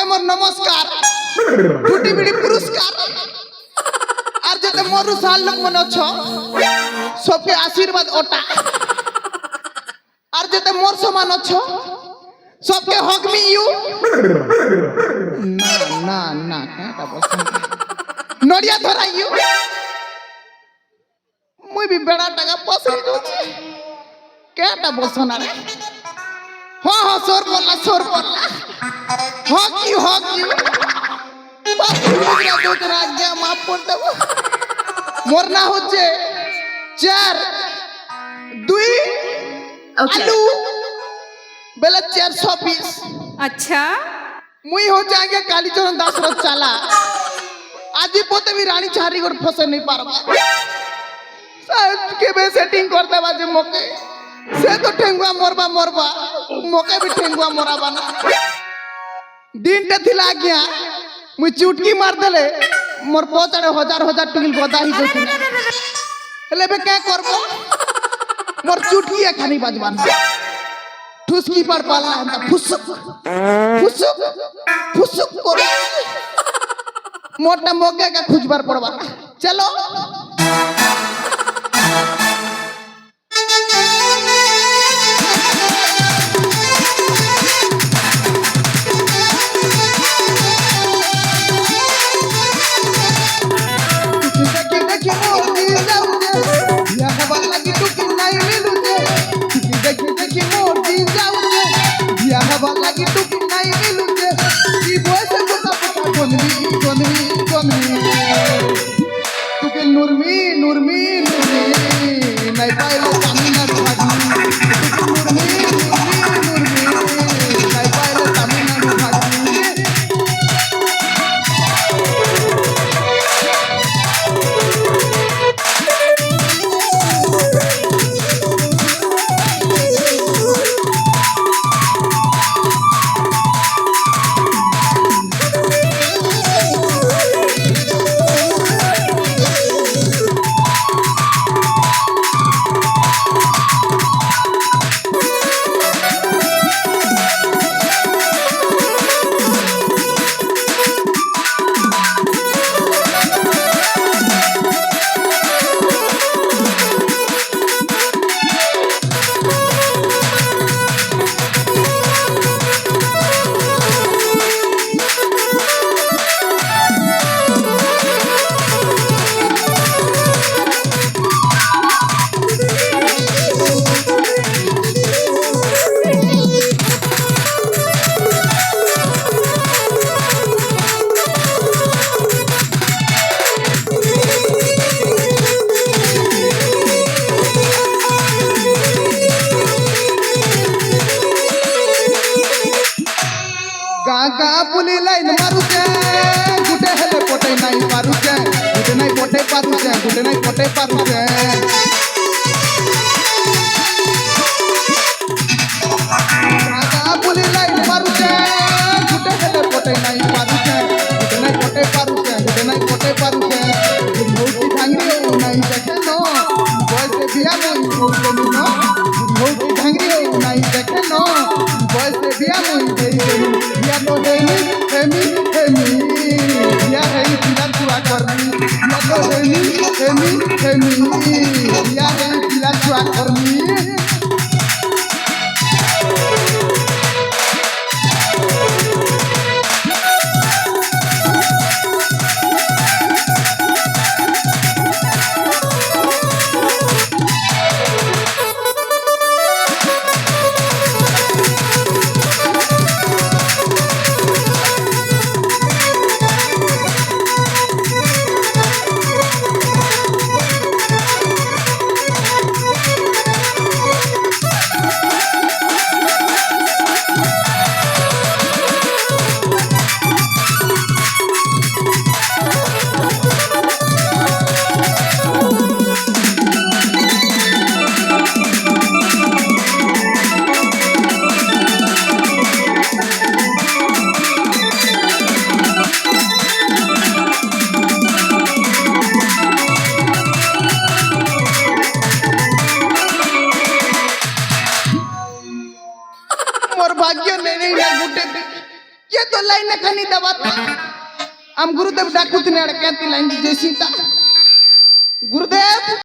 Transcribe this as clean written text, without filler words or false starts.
তোমাকে মোর নমস্কার টুটি বিড়ি পুরস্কার আর যেতে মরু সাল লোক মনে অছ সবকে আশীর্বাদ ওটা আর যেতে মোর সমান অছ সবকে হক মি ইউ না না না কাটা বসন নড়িয়া ধরা ইউ মুই বি বেড়া টাকা পছন্দ করছি কেটা বসন আরে হ্যাঁ হ্যাঁ সোর বললা হক ইউ মাফ করে দেব মোর না হচ্ছে 4-2 আলু বেলা 400 পিস अच्छा মুই হচ্ছে আগে কালীচরণ দাসর চালা আজি পতে भी রানী ছাড়ি করে ফসে नहीं পারবা के बे सेटिंग कर देबा जे मोके से तो ठेंगुआ मरबा मोके भी ठेंगुआ मराबा ना दिन टे थिला गया मुई चुटकी मार देले मोर पचाड़े हजार टुकिल गदा ही गई हेले बे क्या करबो मोर चुटकी एखानी बाजबान ठुसकी पर पाला हम फुसुक कर मोटा मोके का खुजबार पड़बा चलो নুরমি নাই পাইলে তামিলনাড়ু ভাগি নুরমি নাই পাইলে তামিলনাড়ু ভাগি गागा पुली लाइन मारुचे गुटे हेले पोटे नहीं पारुचे गुटे नहीं पोटे पारुचे गुटे नहीं पोटे पारुचे गागा पुली लाइन मारुचे गुटे हेले पोटे नहीं पारुचे गुटे नहीं पोटे पारुचे गुटे नहीं पोटे पारुचे भौती ढंगरी हो नहीं देखे नो बॉयज से बिया नहीं भौती नो भौती ढंगरी हो नहीं देखे नो बॉयज से बिया नहीं देखे या तो हेमी या है पिला चुरा करनी या तो हेमी या है पिला चुरा करनी ये तो लाइन खानी दबाता हम गुरुदेव डाकू तिने अड़के लाइन जय सीता गुरुदेव